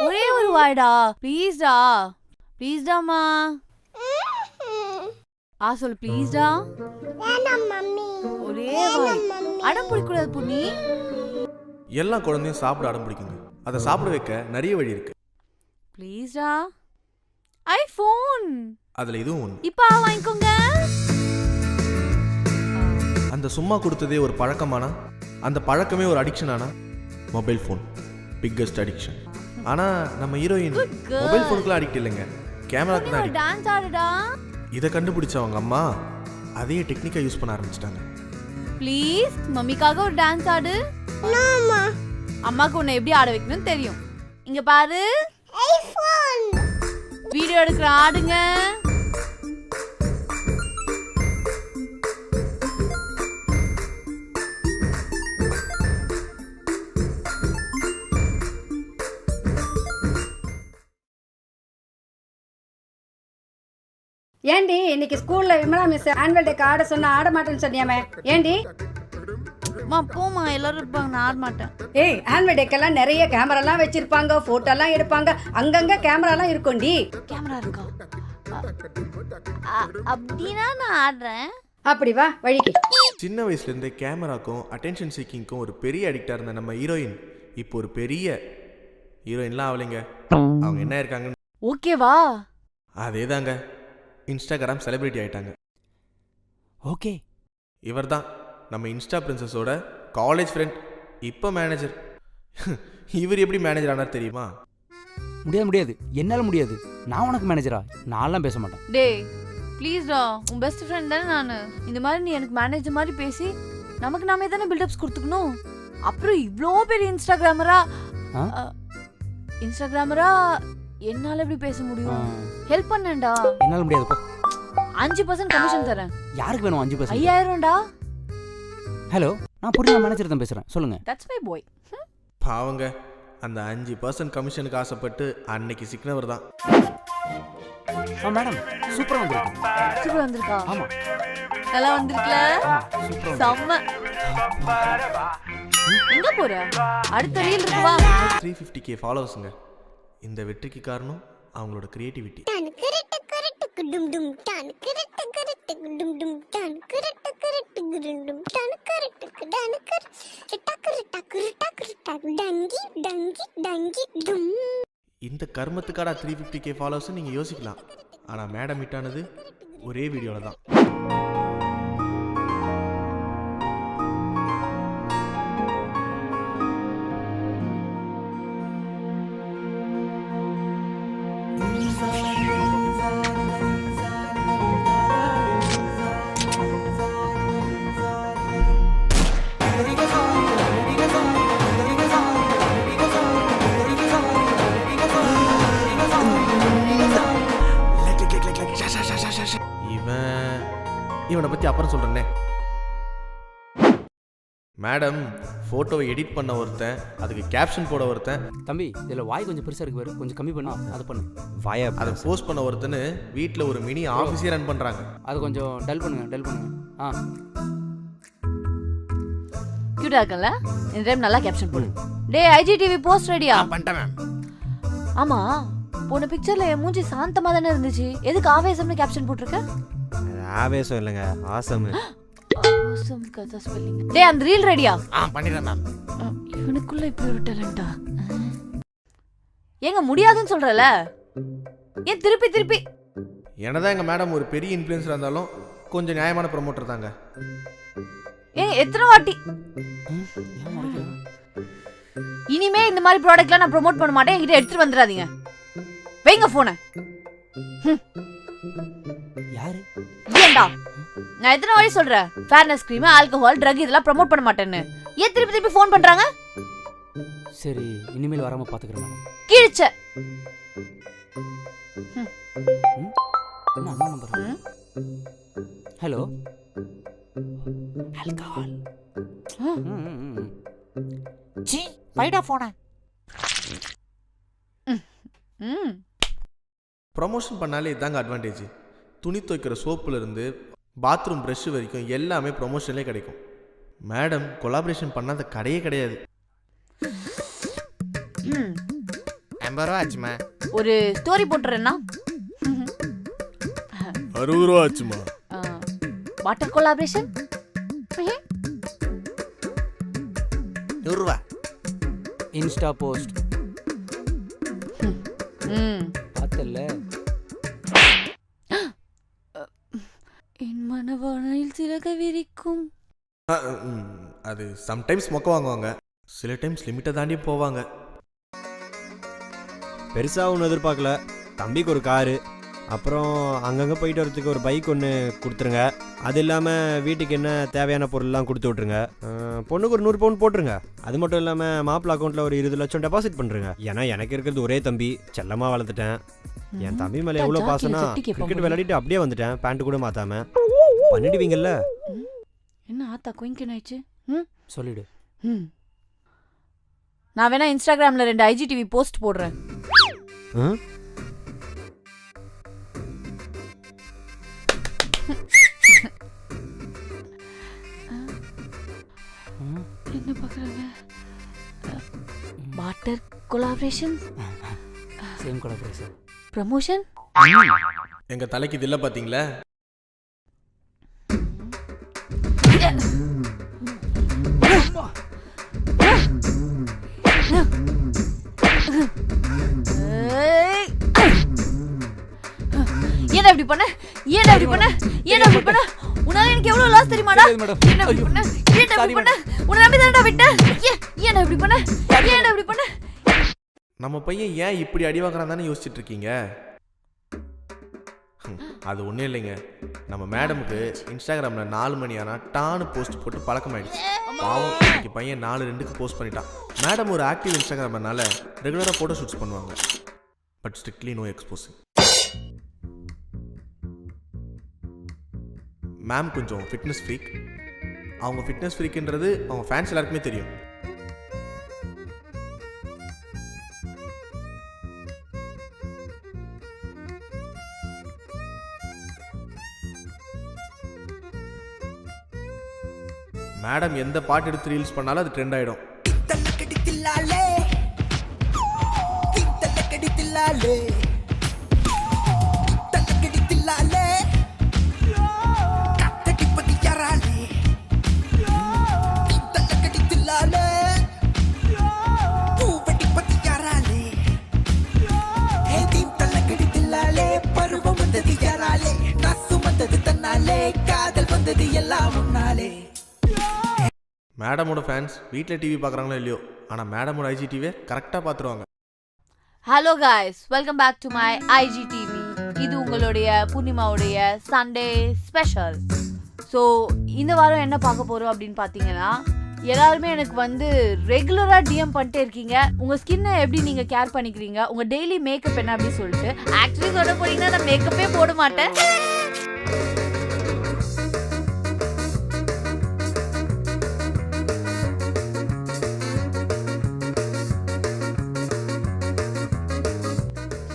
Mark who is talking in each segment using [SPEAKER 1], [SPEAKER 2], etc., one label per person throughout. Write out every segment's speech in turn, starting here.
[SPEAKER 1] ஒரே ஒரு வாய்டா ப்ளீஸ்டா ப்ளீஸ்டாமா சொல்லு ப்ளீஸ்டா. ஒரே வாய் அடம் பிடிக்கூடாது புண்ணி.
[SPEAKER 2] எல்லா குழந்தையும் சாப்பிட அடம் பிடிக்குங்க. அதை சாப்பிட வைக்க நிறைய வழி இருக்கு.
[SPEAKER 1] ப்ளீஸ்டா ஐபோன்
[SPEAKER 2] அதுல இதுவும் ஒண்ணு.
[SPEAKER 1] இப்ப வாங்கிக்கோங்க.
[SPEAKER 2] அந்த சும்மா கொடுத்ததே ஒரு பழக்கமானா அந்த பழக்கமே ஒரு அடிக்ஷன் ஆனா மொபைல் ஃபோன் பிக்கஸ்ட் அடிக்ஷன். ஆனா நம்ம ஹீரோயின் மொபைல் ஃபோனுக்குலாம் அடிக்ட் இல்லைங்க, கேமராக்கு தான் அடிக்ட்.
[SPEAKER 1] டான்ஸ் ஆடுடா.
[SPEAKER 2] இதை கண்டுபிடிச்சவங்க அம்மா அதே டெக்னிக்கா யூஸ் பண்ண ஆரம்பிச்சிட்டாங்க.
[SPEAKER 1] ப்ளீஸ் மம்மிக்காக ஒரு டான்ஸ் ஆடு. அம்மாக்கு உன்னை எப்படி ஆட வைக்கணும்னு தெரியும். இங்க பாரு வீடியோ எடுக்கிற ஆடுங்க.
[SPEAKER 3] ஏண்டி இன்னைக்கு ஸ்கூல்ல விமலா மிஸ் ஆனுவல் டேக்கு ஆட சொன்னா ஆட மாட்டேன்னு சொன்னியாமே, ஏண்டி?
[SPEAKER 1] போமா எல்லாரும் இருப்பாங்க, நான் ஆட மாட்டேன்.
[SPEAKER 3] ஏய், ஆனுவல் டேக்கெல்லாம் நிறைய கேமராலாம் வச்சிருப்பாங்க, போட்டோலாம் எடுப்பாங்க, அங்கங்க கேமராலாம் இருக்கும்டி.
[SPEAKER 1] கேமரா இருக்கா? அப்படின்னா நான் ஆடுறேன்.
[SPEAKER 3] அப்படி வா வழிக்கு.
[SPEAKER 2] சின்ன வயசுல இருந்தே கேமராக்கும் அட்டென்ஷன் சீக்கிங்க்கும் ஒரு பெரிய அடிக்டா இருந்த நம்ம ஹீரோயின் இப்போ ஒரு பெரிய ஹீரோயின்லாம் ஆகலைங்க. அவங்க என்ன இருக்காங்க
[SPEAKER 1] ஓகேவா?
[SPEAKER 2] அதே தாங்க, இன்ஸ்டாகிராம் செலிபிரிட்டி ஆயிட்டாங்க.
[SPEAKER 4] ஓகே,
[SPEAKER 2] இவர் தான் நம்ம இன்ஸ்டா பிரின்சஸோட காலேஜ் ஃப்ரெண்ட், இப்போ மேனேஜர். இவர் எப்படி மேனேஜர் ஆனார் தெரியுமா?
[SPEAKER 4] முடியாது, என்னால முடியாது. நான் உனக்கு மேனேஜரா? நான்லாம் பேச மாட்டேன்.
[SPEAKER 1] டேய் ப்ளீஸ்டா, உன் பெஸ்ட் ஃப்ரெண்ட் தானே நானு. இந்த மாதிரி நீ எனக்கு மேனேஜர் மாதிரி பேசி நமக்கு நாமே தானே பில்டப்ஸ் கொடுத்துக்கணும். அப்புறம் இவ்வளோ பெரிய இன்ஸ்டாகிராமரா என்னால எப்படி பேச முடியும்? ஹெல்ப் பண்ணேன்டா.
[SPEAKER 4] என்னால முடியாது போ.
[SPEAKER 1] 5% கமிஷன் தரேன்.
[SPEAKER 4] யாருக்கு வேணும் 5%?
[SPEAKER 1] 5000டா.
[SPEAKER 4] ஹலோ, நான் புரிய மேனேஜர் தான் பேசுறேன், சொல்லுங்க.
[SPEAKER 1] That's my boy.
[SPEAKER 2] பாவங்க, அந்த 5% கமிஷனுக்கு ஆசைப்பட்டு அன்னைக்கு சிக்னவர் தான்.
[SPEAKER 4] மேடம் சூப்பரா வந்திருக்கு.
[SPEAKER 1] சூப்பரா வந்திருக்கா?
[SPEAKER 4] ஆமா,
[SPEAKER 1] நல்லா வந்திருக்கல. செம்ம. எங்க போற? அடுத்த ரீல் இருக்கு வா.
[SPEAKER 2] 350k ஃபாலோவர்ஸ்ங்க. இந்த வெற்றிக்கு காரணம் அவங்களோட கிரியேட்டிவிட்டி. இந்த கர்மத்துக்காடா 350k ஃபாலோவர்ஸ் நீங்க யோசிக்கலாம். ஆனா மேடம் ஹிட்டானது ஒரே வீடியோல தான். இவனை பத்தி அப்புறம் சொல்றேனே. மேடம் போட்டோவை எடிட் பண்ண ஒருத்தன், அதுக்கு கேப்ஷன் போட ஒருத்தன்.
[SPEAKER 4] தம்பி இதுல வாய் கொஞ்சம் பெருசா இருக்கு பாரு, கொஞ்சம் கம்மி பண்ணு. அது பண்ணு. வாயை
[SPEAKER 2] அதை போஸ்ட் பண்ண ஒருத்தன்னு வீட்டில் ஒரு மினி ஆஃபீஸே ரன் பண்றாங்க.
[SPEAKER 4] அது கொஞ்சம் டல் பண்ணுங்க.
[SPEAKER 1] கியூட்டா இருக்கல? இந்த டைம் நல்லா கேப்ஷன் போடு. டேய் ஐஜிடிவி போஸ்ட் ரெடியா?
[SPEAKER 2] பண்ணிட்டேன் மேம்.
[SPEAKER 1] ஆமா, போன பிக்சர்ல என் மூஞ்சி சாந்தமா தானே இருந்துச்சு. எதுக்கு ஆவேசம்னு கேப்ஷன் போட்டிருக்க?
[SPEAKER 5] ஆவேசம் இல்லைங்க, ஆசம்.
[SPEAKER 1] ஆவேசம் கதா ஸ்பெல்லிங். டேய் அந்த ரீல் ரெடியா?
[SPEAKER 2] பண்ணிடுறேன் மேம்.
[SPEAKER 1] இவனுக்குள்ள இப்படி ஒரு டேலண்டா? ஏங்க முடியாதுன்னு சொல்றல, ஏன் திருப்பி?
[SPEAKER 2] என்னதான் எங்க மேடம் ஒரு பெரிய இன்ஃப்ளூயன்சரா இருந்தாலும் கொஞ்சம் நியாயமான ப்ரமோட்டர் தாங்க.
[SPEAKER 1] ஏன் எத்தனை வாட்டி? இனிமே இந்த மாதிரி ப்ராடக்ட்லாம் நான் ப்ரோமோட் பண்ண மாட்டேன். என்கிட்ட எடுத்துட்டு வந்துடாதீங்க. வைங்க போனை.
[SPEAKER 4] யாரு?
[SPEAKER 1] ஏண்டா நான் எத்தனை வாட்டி சொல்றேன், ஃபேர்னஸ் கிரீம், ஆல்கஹால், ட்ரக் இதெல்லாம் ப்ரோமோட் பண்ண மாட்டேன்னு. ஏன் திருப்பி ஃபோன் பண்றாங்க?
[SPEAKER 4] சரி, இனிமேல் வராம பாத்துக்கிறேன் மேடம்.
[SPEAKER 1] கிழிச்ச.
[SPEAKER 4] என்ன அம்மா நம்பர்? Hello, alcohol.
[SPEAKER 6] சி வைடா போன.
[SPEAKER 2] ப்ரொமோஷன் பண்ணாலே இதாங்க அட்வான்டேஜ். துணி துவைக்கிற சோப்புல இருந்து பாத்ரூம் ப்ரஷ் வரைக்கும் எல்லாமே ப்ரொமோஷன்லேயே கிடைக்கும். மேடம் கொலாபரேஷன் பண்ணாத கடையே கிடையாது.
[SPEAKER 5] 80 ரூபா ஆச்சுமா.
[SPEAKER 1] ஒரு ஸ்டோரி போட்டுறேன்னா
[SPEAKER 2] 60 ரூபா ஆச்சுமா.
[SPEAKER 1] வாட்டர் கொலாபரேஷன்
[SPEAKER 5] 100 ரூபா.
[SPEAKER 4] இன்ஸ்டா போஸ்ட் பார்த்தல.
[SPEAKER 1] என் மனவானில் சிறக விரிக்கும்.
[SPEAKER 2] அது சம்டைம்ஸ் மொக்க வாங்குவாங்க, சில டைம்ஸ் லிமிட்டை தாண்டி போவாங்க.
[SPEAKER 5] பெருசாக ஒன்றும் எதிர்பார்க்கல. தம்பிக்கு ஒரு காரு, அப்புறம் அங்கங்கே போயிட்டு வரதுக்கு ஒரு பைக் ஒன்று கொடுத்துருங்க. அது இல்லாமல் வீட்டுக்கு என்ன தேவையான பொருள்லாம் கொடுத்து விட்ருங்க. பொண்ணுக்கு ஒரு 100 பவுன் போட்டுருங்க. அது மட்டும் இல்லாமல் மாப்பிள்ளை அக்கௌண்ட்டில் ஒரு 20 லட்சம் டெபாசிட் பண்ணுறேங்க. ஏன்னா எனக்கு இருக்கிறது ஒரே தம்பி, செல்லமாக வளர்த்துட்டேன். என் தம்பி மேலே எவ்வளோ பாசனா கிரிக்கெட் விளையாடிட்டு அப்படியே வந்துட்டேன், பேண்ட்டு கூட மாற்றாம. பண்ணிடுவீங்கல்ல?
[SPEAKER 1] என்ன ஆத்தா குயிங்கன் ஆயிடுச்சு.
[SPEAKER 4] சொல்லிடு.
[SPEAKER 1] நான் வேணா இன்ஸ்டாகிராம்ல 2 IGTV போஸ்ட் போடுறேன். என்ன பார்க்குறாங்க? Water collaboration,
[SPEAKER 4] same collaboration,
[SPEAKER 1] promotion.
[SPEAKER 2] எங்க தலைக்கு இது இல்லை பார்த்தீங்களா?
[SPEAKER 1] ஏன்டா இப்படி பண்ண? ஏன்டா இப்படி பண்ண? ஏன்டா இப்படி பண்ண? உன்னால எனக்கு எவ்வளவு லாஸ் தெரியுமாடா? ஏன்டா இப்படி பண்ண? ஏன்டா இப்படி பண்ண? உன்னை நம்பி தான்டா விட்டேன். ஏன்டா இப்படி பண்ண? ஏன்டா இப்படி பண்ண?
[SPEAKER 2] நம்ம பையன் ஏன் இப்படி அடி வாங்குறான் தானே யோசிச்சுட்டு இருக்கீங்க. அது ஒன்றும் இல்லைங்க, நம்ம மேடமுக்கு இன்ஸ்டாகிராமில் 4 மணி ஆனால் டானு போஸ்ட் போட்டு பழக்கமாயிடுச்சு. பாவம், இன்னைக்கு பையன் 4:02 போஸ்ட் பண்ணிட்டான். மேடம் ஒரு ஆக்டிவ் இன்ஸ்டாகிராம்னால ரெகுலராக ஃபோட்டோ ஷூட்ஸ் பண்ணுவாங்க, but strictly no exposing. Ma'am கொஞ்சம் ஃபிட்னஸ் ஃப்ரீக். அவங்க ஃபிட்னஸ் ஃப்ரீக்குன்றது அவங்க ஃபேன்ஸ் எல்லாருக்குமே தெரியும். மேடம் எந்த பாட்டு எடுத்து ரீல்ஸ் பண்ணாலும் அது ட்ரெண்ட் ஆகிடும். மேடமோட ஃபேன்ஸ் வீட்டில் டிவி பார்க்குறாங்களோ இல்லையோ, ஆனால் மேடமோட IGTV கரெக்டாக பார்த்துருவாங்க.
[SPEAKER 1] Hello guys, welcome back to my IGTV. இது உங்களுடைய பூர்ணிமாவுடைய சண்டே ஸ்பெஷல். ஸோ இந்த வாரம் என்ன பார்க்க போகிறோம் அப்படின்னு பார்த்தீங்கன்னா, எல்லாருமே எனக்கு வந்து ரெகுலராக டிஎம் பண்ணிட்டே இருக்கீங்க, உங்கள் ஸ்கின்னை எப்படி நீங்கள் கேர் பண்ணிக்கிறீங்க, உங்கள் டெய்லி மேக்கப் என்ன அப்படின்னு சொல்லிட்டு. ஆக்சுவலி சொல்ல போனீங்கன்னா நான் மேக்கப்பே போட மாட்டேன்.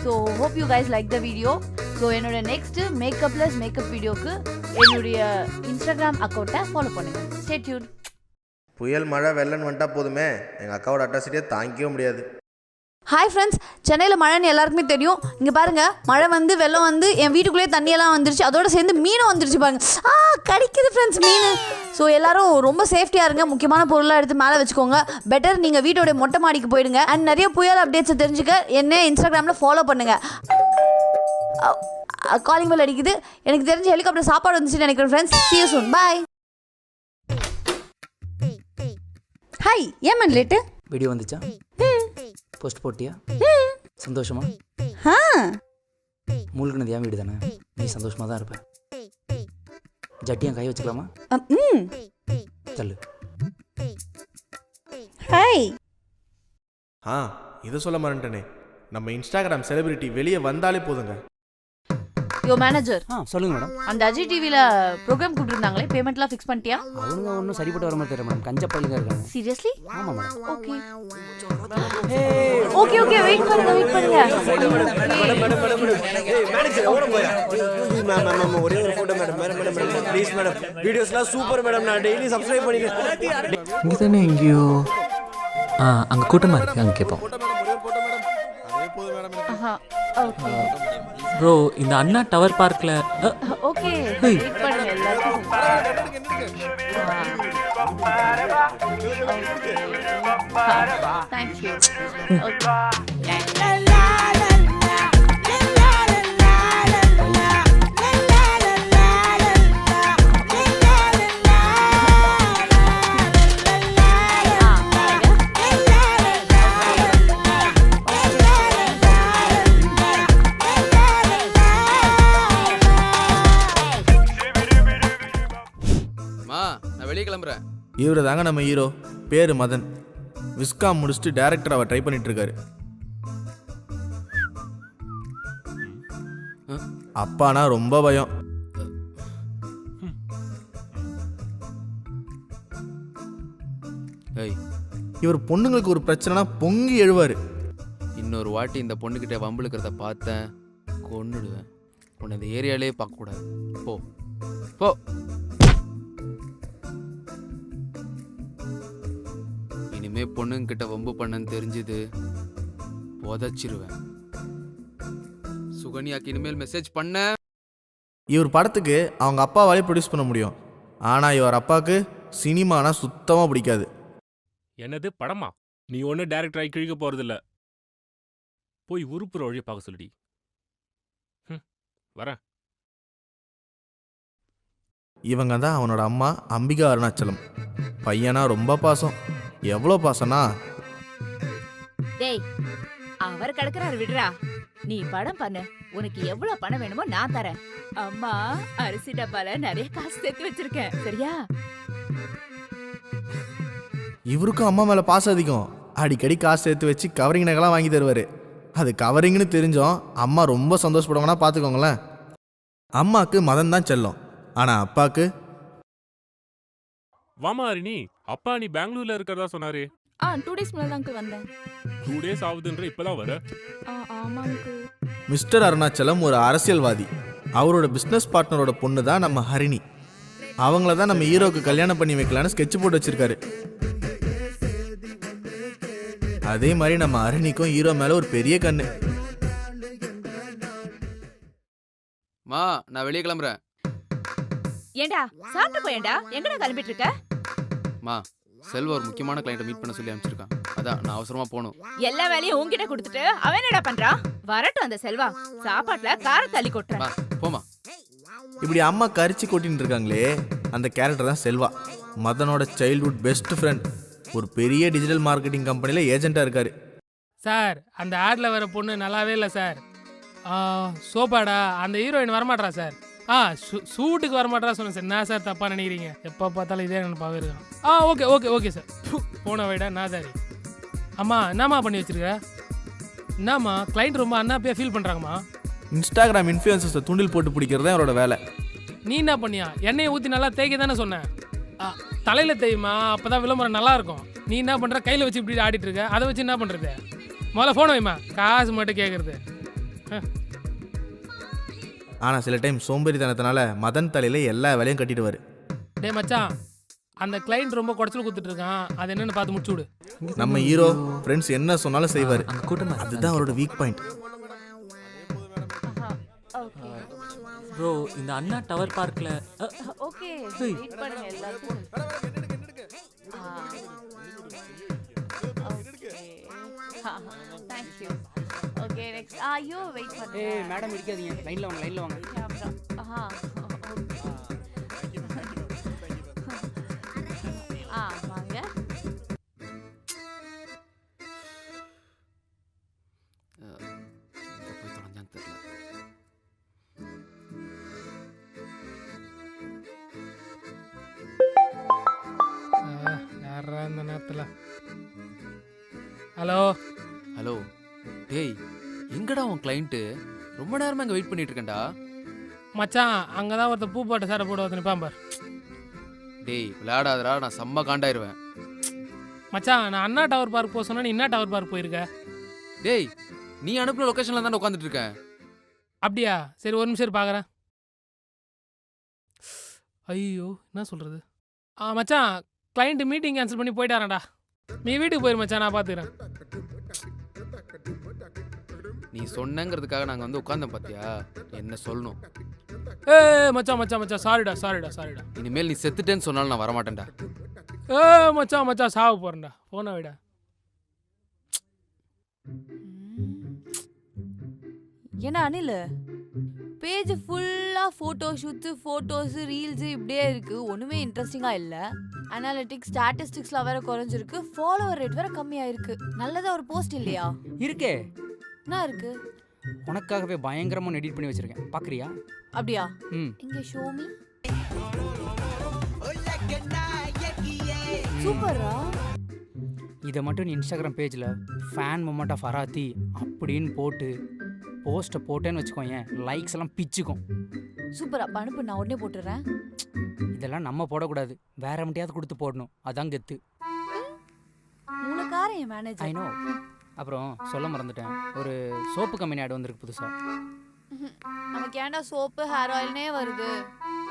[SPEAKER 1] So hope you guys like the video. So என்னோட நெக்ஸ்ட் மேக்கப் ப்ளஸ் மேக்கப் வீடியோக்கு என்னுடைய இன்ஸ்டாகிராம் அக்கௌண்ட்டை ஃபாலோ பண்ணுங்கள். Stay tune.
[SPEAKER 2] புயல் மழை வெள்ளம் வந்துட்டா போதுமே, எங்கள் அக்காவோட அட்ராசிட்டியை தாங்கிக்கவே முடியாது.
[SPEAKER 1] ஹாய் ஃப்ரெண்ட்ஸ், சென்னையில் மழைன்னு எல்லாருக்குமே தெரியும். இங்கே பாருங்கள், மழை வந்து வெள்ளம் வந்து என் வீட்டுக்குள்ளேயே தண்ணியெல்லாம் வந்துருச்சு, அதோடு சேர்ந்து மீனும் வந்துருச்சு பாருங்க. கடிக்குது ஃப்ரெண்ட்ஸ் மீன். ஸோ எல்லாரும் ரொம்ப சேஃப்டியாக இருங்க, முக்கியமான பொருளாக எடுத்து மேலே வச்சுக்கோங்க. பெட்டர் நீங்கள் வீட்டோடைய மொட்டை மாடிக்கு போயிடுங்க. அண்ட் நிறைய புயல் அப்டேட்ஸை தெரிஞ்சுக்க என்ன இன்ஸ்டாகிராமில் ஃபாலோ பண்ணுங்கள். காலிங் பெல் அடிக்குது, எனக்கு தெரிஞ்ச ஹெலிகாப்டர் சாப்பாடு வந்துச்சுன்னு நினைக்கிறேன் friends. see you soon, bye.
[SPEAKER 3] Hi, ஏன் லேட்டு?
[SPEAKER 4] வீடியோ வந்துச்சா? போஸ்ட் போட்டியா? சந்தோஷமா? மூழ்கினது என் வீடு தானே, நீ சந்தோஷமா தான் இருப்ப. ஜட்டியம் கை வச்சுக்கலாமா? தள்ளு.
[SPEAKER 3] ஹாய்.
[SPEAKER 2] இதை சொல்ல மாட்டேனே, நம்ம இன்ஸ்டாகிராம் செலிபிரிட்டி வெளியே வந்தாலே போதுங்க.
[SPEAKER 1] யோ மேனேஜர்,
[SPEAKER 4] சொல்லுங்க மேடம்.
[SPEAKER 1] அந்த அஜய் டிவியில் ப்ரோக்ராம் கொடுத்துருந்தாங்களே, பேமெண்ட்லாம் ஃபிக்ஸ் பண்ணிட்டியா?
[SPEAKER 4] அவனுங்க ஒன்றும் சரிப்பட்டு வர மாதிரி தெரியல மேடம், கஞ்ச பள்ளிங்க இருக்காங்க.
[SPEAKER 1] சீரியஸ்லி?
[SPEAKER 4] ஆமாம் madam.
[SPEAKER 1] Okay okay okay, wait பண்ணுங்க வெயிட் பண்ணுங்க.
[SPEAKER 5] ஒரே ஒரு photo madam. Madam please madam, வீடியோஸ்லாம் சூப்பர் மேடம், நான் டெய்லி சப்ஸ்கிரைப் பண்ணிக்கிறேன்.
[SPEAKER 7] இங்கே தானே எங்கேயோ அங்கே கூட்டமாக இருக்குது, அங்கே கேட்போம்.
[SPEAKER 1] ஆஹா ஓகே
[SPEAKER 4] ப்ரோ இந்த அண்ணா டவர் பார்க்கில்
[SPEAKER 1] ஓகே வெயிட் பண்ணுங்க எல்லாரும் தேங்க் யூ
[SPEAKER 7] நான் வெளியே கிளம்புறேன்.
[SPEAKER 2] இவரு தாங்க நம்ம ஹீரோ, பேரு மதன். விஸ்காம் முடிச்சுட்டு டேரக்டர் அவர் ட்ரை பண்ணிட்டு இருக்காரு. அப்பானா ரொம்ப பயம்.
[SPEAKER 7] ஏய்,
[SPEAKER 2] இவர் பொண்ணுங்களுக்கு ஒரு பிரச்சனைனா பொங்கி எழுவாரு.
[SPEAKER 7] இன்னொரு வாட்டி இந்த பொண்ணுக்கிட்ட வம்புழுக்கிறத பார்த்தேன் கொன்னுடுவேன். உன்னை இந்த ஏரியாலே பார்க்கக்கூடாது. போ போ. இனிமே பொண்ணுங்கிட்ட வம்பு பண்ணன்னு தெரிஞ்சது புதைச்சிருவேன். சுகன்யாக்கு இனிமேல் மெசேஜ் பண்ண.
[SPEAKER 2] இவர் படத்துக்கு அவங்க அப்பாவாலே ப்ரொடியூஸ் பண்ண முடியும். ஆனால் இவர் அப்பாவுக்கு சினிமானா சுத்தமாக பிடிக்காது.
[SPEAKER 8] என்னது படமா? நீ ஒன்றும் டேரக்டர் ஆகி கிழிக்க போகிறதில்ல. போய் உருப்புற வழியை பார்க்க சொல்லுடி. வரேன்.
[SPEAKER 2] இவங்க தான் அவனோட அம்மா அம்பிகா அருணாச்சலம். பையனா ரொம்ப பாசம். எவ்வளோ பாசம்னா,
[SPEAKER 9] டேய் அவர் கிடக்குறாரு விடுறா. நீ படம் பண்ணு, உனக்கு எவ்வளவு பணம் வேணுமோ நான் தரேன். அம்மா அரிசி டப்பால நிறைய காசு சேர்த்து வச்சிருக்கேன், சரியா?
[SPEAKER 2] இவருக்கும் அம்மா மேலே பாசம் அதிகம். அடிக்கடி காசு சேர்த்து வச்சு கவரிங் நகைலாம் வாங்கி தருவார். அது கவரிங்னு தெரிஞ்சோம் அம்மா ரொம்ப சந்தோஷப்படுவாங்கன்னா பார்த்துக்கோங்களேன். அம்மாவுக்கு மதன் தான் செல்லம். ஆனால் அப்பாவுக்கு
[SPEAKER 8] வாமா ஹரிணி, அப்பா நீ பெங்களூர்ல இருக்கிறதா சொன்னாரு.
[SPEAKER 9] 2 days முன்னாடி தான் அங்கிள் வந்தேன்.
[SPEAKER 8] 2 days ஆகுதுன்ற இப்பதான் வர.
[SPEAKER 9] ஆமா அங்கிள்.
[SPEAKER 2] மிஸ்டர் அருணாச்சலம் ஒரு அரசியல்வாதி. அவரோட பிஸ்னஸ் பார்ட்னரோட பொண்ணு தான் நம்ம ஹரிணி. அவங்கள தான் நம்ம ஹீரோக்கு கல்யாணம் பண்ணி வைக்கலான்னு ஸ்கெட்ச் போட்டு வச்சிருக்காரு. அதே மாதிரி நம்ம ஹரிணிக்கும் ஹீரோ மேலே ஒரு பெரிய கண்ணு.
[SPEAKER 7] மா, நான் வெளியே கிளம்புறேன்.
[SPEAKER 9] ஏண்டா சாப்பிட்டு போயேண்டா, எங்கடா கிளம்பிட்டு இருக்க?
[SPEAKER 7] மா, செல்வா ஒரு முக்கியமான கிளைண்ட்டை மீட் பண்ண சொல்லி அனுப்பிச்சிருக்கான். அதான் நான் அவசரமா போகணும்.
[SPEAKER 9] எல்லா வேலையும் உன்கிட்ட கொடுத்துட்டு அவன் என்னடா பண்றான்? வரட்டும் அந்த செல்வா, சாப்பாட்டுல காரம் தள்ளி கொட்டுறேன்.
[SPEAKER 7] மா, போமா.
[SPEAKER 2] இப்படி அம்மா கரிச்சு கொட்டின்னு இருக்காங்களே, அந்த கேரக்டர் தான் செல்வா. மதனோட சைல்ட்ஹுட் பெஸ்ட் ஃப்ரெண்ட். ஒரு பெரிய டிஜிட்டல் மார்க்கெட்டிங் கம்பெனியில் ஏஜென்ட்டாக இருக்காரு.
[SPEAKER 10] சார் அந்த ஆடில் வர பொண்ணு நல்லாவே இல்லை சார். சோப்பாடா அந்த ஹீரோயின் வரமாட்றா சார். ஷூட்டுக்கு வரமாட்டா சொன்னேன் சார். நான் சார் தப்பாக நினைக்கிறீங்க? எப்போ பார்த்தாலும் இதே நினைப்பாவே இருக்கான். Okay okay okay sir. போன வைடா நான் சாரி. அம்மா என்னம்மா பண்ணி வச்சிருக்க? என்னம்மா கிளைண்ட் ரொம்ப அண்ணாப்பையா ஃபீல் பண்ணுறாங்கம்மா.
[SPEAKER 2] இன்ஸ்டாகிராம் இன்ஃப்ளூயன்சர்ஸை தூண்டில் போட்டு பிடிக்கிறது தான் அவரோட வேலை.
[SPEAKER 10] நீ என்ன பண்ணியா? எண்ணெயை ஊற்றி நல்லா தேய்க்க தானே சொன்னேன். தலையில் தேய்மா, அப்போ தான் விளம்பரம் நல்லா இருக்கும். நீ என்ன பண்ணுற? கையில் வச்சு இப்படி ஆடிட்டு இருக்க. அதை வச்சு என்ன பண்ணுறது? முதல்ல ஃபோனை வைமா, காசு மட்டும் கேட்குறது.
[SPEAKER 2] ஆனால் சில டைம் சோம்பேறித்தனத்தினால மதன் தலையில் எல்லா வேலையும் கட்டிடுவார்.
[SPEAKER 10] டே மச்சான், அந்த கிளைண்ட் ரொம்ப குடைச்சல் கொடுத்துட்டு இருக்கான். அது என்னன்னு பார்த்து முடிச்சு விடு.
[SPEAKER 2] நம்ம ஹீரோ ஃப்ரெண்ட்ஸ் என்ன சொன்னாலும் செய்வார்.
[SPEAKER 4] கூட்டம்
[SPEAKER 2] அதுதான் அவரோட வீக் பாயிண்ட்.
[SPEAKER 4] ப்ரோ இந்த அண்ணா டவர் பார்க்கில்
[SPEAKER 1] ஓகே வெயிட் பண்ணுங்க எல்லாரும் தேங்க் யூ. ஓகே நெக்ஸ்ட் ஐயோ வெயிட் பண்ணுங்க.
[SPEAKER 4] ஏய் மேடம் இடிக்காதீங்க, லைன்ல வாங்க லைன்ல வாங்க.
[SPEAKER 1] வாங்க.
[SPEAKER 7] போய் தொலைஞ்சான்னு தெரியல.
[SPEAKER 10] யாரா இந்த நேரத்தில்? Hello
[SPEAKER 7] hello. டேய், எங்கடா உன் கிளைண்ட்டு? ரொம்ப நேரமா இங்கே வெயிட் பண்ணிட்டு இருக்கேன்டா.
[SPEAKER 10] மச்சான், அங்கே தான் ஒருத்தர் பூ போட்ட சாரை போட்டு வந்து நிற்பான் பார்.
[SPEAKER 7] டேய் விளையாடாதடா, நான் செம்ம காண்டாயிருவேன்.
[SPEAKER 10] மச்சான் நான் அண்ணா டவர் பார்க் போக சொன்னா நீ என்ன டவர் பார்க் போயிருக்க?
[SPEAKER 7] டேய், நீ அனுப்புன லொக்கேஷன்ல தான் உட்காந்துட்டு இருக்கேன்.
[SPEAKER 10] அப்படியா? சரி ஒரு நிமிஷம் பார்க்குறேன். ஐயோ என்ன சொல்கிறது? மச்சான் கிளைண்ட் மீட்டிங் கேன்சல் பண்ணி போயிட்டாரடா. நீ வீட்டுக்கு போயிரு மச்சான், நான் பார்த்துக்கிறேன்.
[SPEAKER 7] நீ சொன்னங்கிறதுக்காக நாங்கள் வந்து உட்காந்தோம் பார்த்தியா, என்ன சொல்லணும்?
[SPEAKER 10] மச்சான் மச்சான் மச்சான் சாரிடா சாரிடா சாரிடா.
[SPEAKER 7] இனிமேல் நீ செத்துட்டேன்னு சொன்னாலும் நான் வரமாட்டேன்டா.
[SPEAKER 10] மச்சான் மச்சான் சாவ போறேன்டா, போன விட.
[SPEAKER 1] ஏன்னா அனில் பேஜ் ஃபுல்லாக ஃபோட்டோ ஷூட்ஸு ஃபோட்டோஸு ரீல்ஸு இப்படியே இருக்குது, ஒன்றுமே இன்ட்ரெஸ்டிங்காக இல்லை. அனாலிட்டிக்ஸ் ஸ்டாட்டிஸ்டிக்ஸ்லாம் வேற குறைஞ்சிருக்கு, ஃபாலோவர் ரேட் வேற கம்மியாயிருக்கு. நல்லதா ஒரு போஸ்ட் இல்லையா?
[SPEAKER 4] இருக்கே,
[SPEAKER 1] என்ன இருக்கு?
[SPEAKER 4] உனக்காகவே பயங்கரமாக எடிட் பண்ணி வச்சிருக்கேன், பார்க்குறியா?
[SPEAKER 1] அப்படியா?
[SPEAKER 4] ம்.
[SPEAKER 1] இங்கே ஷோமி. சூப்பரா.
[SPEAKER 4] இதை மட்டும் நீ இன்ஸ்டாகிராம் பேஜில் ஃபேன் மொமெண்ட் ஆஃப் அராத்தி அப்படின்னு போட்டு போஸ்ட்டை போட்டேன்னு வச்சுக்கோயேன், லைக்ஸ் எல்லாம் பிச்சுக்கும்.
[SPEAKER 1] சூப்பரா, அனுப்பு, நான் உடனே போட்டுறேன்.
[SPEAKER 4] இதெல்லாம் நம்ம போடக்கூடாது, வேற மட்டும் கொடுத்து போடணும், அதான் கெத்து.
[SPEAKER 1] உனக்கார என் மேனேஜர்.
[SPEAKER 4] I know. அப்புறம் சொல்ல மறந்துட்டேன், ஒரு சோப்பு கம்பெனி ஆட் வந்திருக்கு புதுசாக.
[SPEAKER 1] நமக்கு ஏன்டா சோப்பு ஹேர் ஆயில்னே வருது?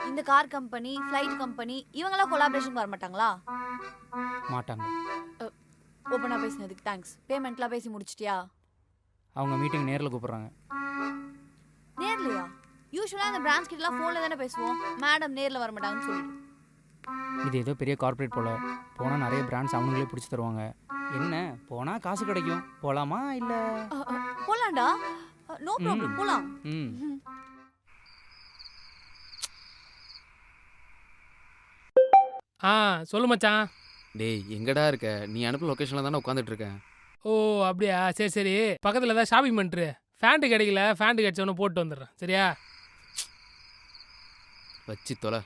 [SPEAKER 1] இந்த கார் கம்பெனி, ஃப்ளைட் கம்பெனி இவங்கெல்லாம் கொலாபரேஷன் வர மாட்டாங்களா?
[SPEAKER 4] மாட்டாங்க.
[SPEAKER 1] ஓப்பனாக பேசினதுக்கு தேங்க்ஸ். பேமெண்ட்லாம் பேசி முடிச்சிட்டியா?
[SPEAKER 4] அவங்க மீட்டிங் நேரில் கூப்பிட்றாங்க.
[SPEAKER 1] நேர்லையா? யூஸ்வலாக இந்த பிரான்ச் கிட்டலாம் ஃபோனில் தானே பேசுவோம், மேடம் நேரில் வர மாட்டாங்கன்னு சொல்லிட்டு.
[SPEAKER 4] இது ஏதோ பெரிய கார்ப்பரேட் போல், போனால் நிறைய பிராண்ட்ஸ் அவங்களே பிடிச்சி தருவாங்க. என்ன போனால் காசு கிடைக்கும், போகலாமா இல்லை?
[SPEAKER 1] போகலாம்டா, நோ ப்ராப்ளம், போகலாம்.
[SPEAKER 4] ம்.
[SPEAKER 10] சொல்லு மச்சான்.
[SPEAKER 7] டேய் எங்கடா இருக்க? நீ அனுப்ப லொக்கேஷனில் தானே உட்காந்துட்டு இருக்கேன்.
[SPEAKER 10] ஓ அப்படியா, சரி சரி. பக்கத்தில் ஏதாவது ஷாப்பிங் பண்ணிட்டு ஃபேண்ட்டு கிடைக்கல, ஃபேண்ட்டு கிடைச்சவொன்னு போட்டு வந்துடுறேன், சரியா?
[SPEAKER 7] வச்சு தொலை.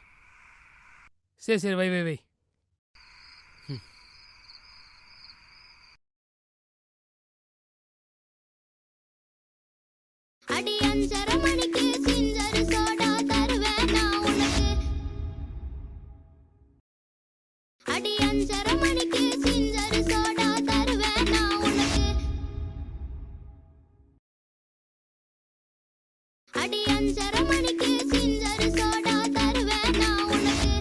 [SPEAKER 10] சரி சரி, வை வை வை.
[SPEAKER 11] அடி 5:30 மணிக்கு சிஞ்சரு சோடா தருவேன் நான் உனக்கு. அடி 5:30 மணிக்கு சிஞ்சரு சோடா தருவேன் நான் உனக்கு. அடி 5:30 மணிக்கு சிஞ்சரு சோடா தருவேன் நான் உனக்கு.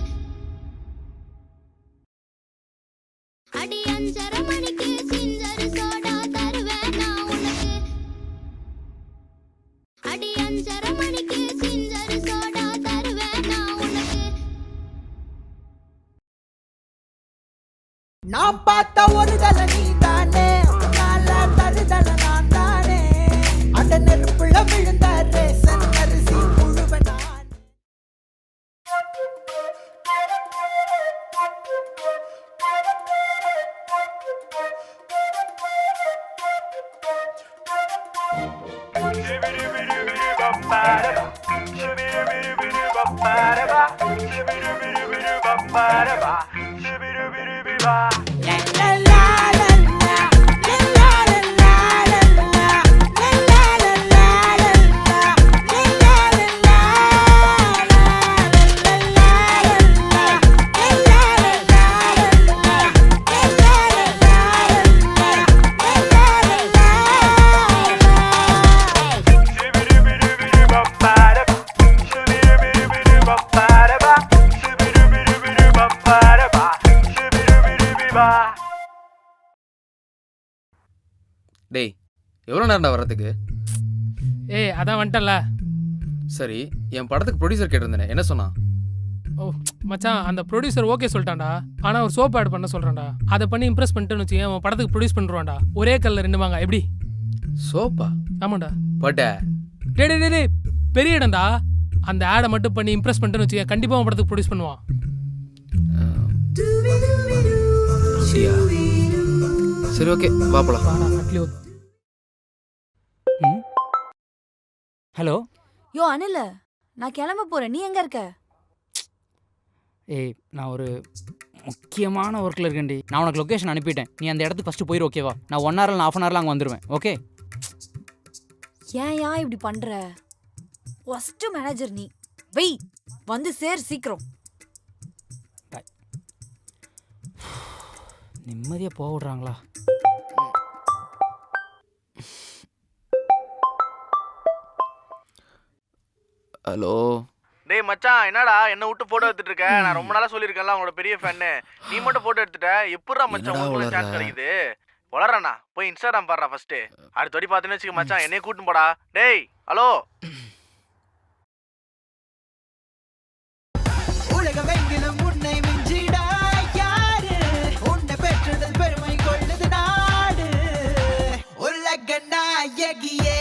[SPEAKER 11] அடி 5:30 மணிக்கு சிஞ்சரு சோடா தருவேன் நான் உனக்கு. அடி 5:30 மணிக்கு சிஞ்சரு சோடா தருவேன் நான் உனக்கு.
[SPEAKER 12] நான் பார்த்த ஒரு தலை நீ தானே, தருதல நான் தானே. அந்த நெருப்புள்ள விழுந்த ரேசன் அரிசி முழுவ நான்.
[SPEAKER 7] டேய் எவ்வளோ நேரம்டா வர்றதுக்கு?
[SPEAKER 10] அதான் வந்துட்டல.
[SPEAKER 7] சரி, என் படத்துக்கு ப்ரொடியூசர் கேட்டிருந்தேனே, என்ன சொன்னான்?
[SPEAKER 10] ஓ மச்சான், அந்த ப்ரொடியூசர் ஓகே சொல்லிட்டான்டா. ஆனால் ஒரு சோப் ஆட் பண்ண சொல்கிறான்டா. அதை பண்ணி இம்ப்ரெஸ் பண்ணிட்டுன்னு வச்சுக்கேன், அவன் படத்துக்கு ப்ரொடியூஸ் பண்ணிடுவான்டா. ஒரே கல்ல 2 மாங்க எப்படி?
[SPEAKER 7] சோப்பா?
[SPEAKER 10] ஆமாண்டா.
[SPEAKER 7] பட்ட
[SPEAKER 10] டே பெரிய இடம்டா. அந்த ஆடை மட்டும் பண்ணி இம்ப்ரெஸ் பண்ணிட்டுன்னு வச்சுக்கேன், கண்டிப்பாக அவன் படத்துக்கு ப்ரொடியூஸ் பண்ணுவான்.
[SPEAKER 7] சரி ஓகே, பாப்பலாம்.
[SPEAKER 4] ஹலோ.
[SPEAKER 1] யோ அனில், நான் கிளம்ப போகிறேன், நீ எங்கே இருக்க?
[SPEAKER 4] ஏய், நான் ஒரு முக்கியமான ஒர்க்கில் இருக்கேன்டி. நான் உனக்கு லொக்கேஷன் அனுப்பிட்டேன், நீ அந்த இடத்துக்கு ஃபஸ்ட்டு போயிரு, ஓகேவா? நான் 1 hour 1/2 hour அங்கே வந்துடுவேன், ஓகே?
[SPEAKER 1] ஏன் இப்படி பண்ணுற? ஃபஸ்ட்டு மேனேஜர் நீ. வெய், வந்து சேர் சீக்கிரம்.
[SPEAKER 4] நிம்மதியாக போக விட்றாங்களா?
[SPEAKER 7] ஹலோ.
[SPEAKER 2] டேய் மச்சான், என்னடா என்ன விட்டு போட்டோ எடுத்துட்டு இருக்க? நான் ரொம்ப நாளா சொல்லியிருக்கேன்ல உங்களோட பெரிய ஃபேன்னு. நீ மட்டும் போட்டோ எடுத்துட்ட, எப்படிடா மச்சான் உங்களுக்கு சான்ஸ் கிடைக்குது? வளரண்ணா போய் இன்ஸ்டாகிராம் பாடுறா ஃபர்ஸ்ட். அடுத்த வாட்டி பார்த்தேன்னு வச்சுக்க மச்சான் என்னைய கூட்டின்னு போடா. டேய் ஹலோ.
[SPEAKER 12] உலகமெங்கிலும் உன்னை மிஞ்சிடா யாரு, உன்னை பெற்றதில் பெருமை கொள்ளுது நாடு, உலக நாயகியே.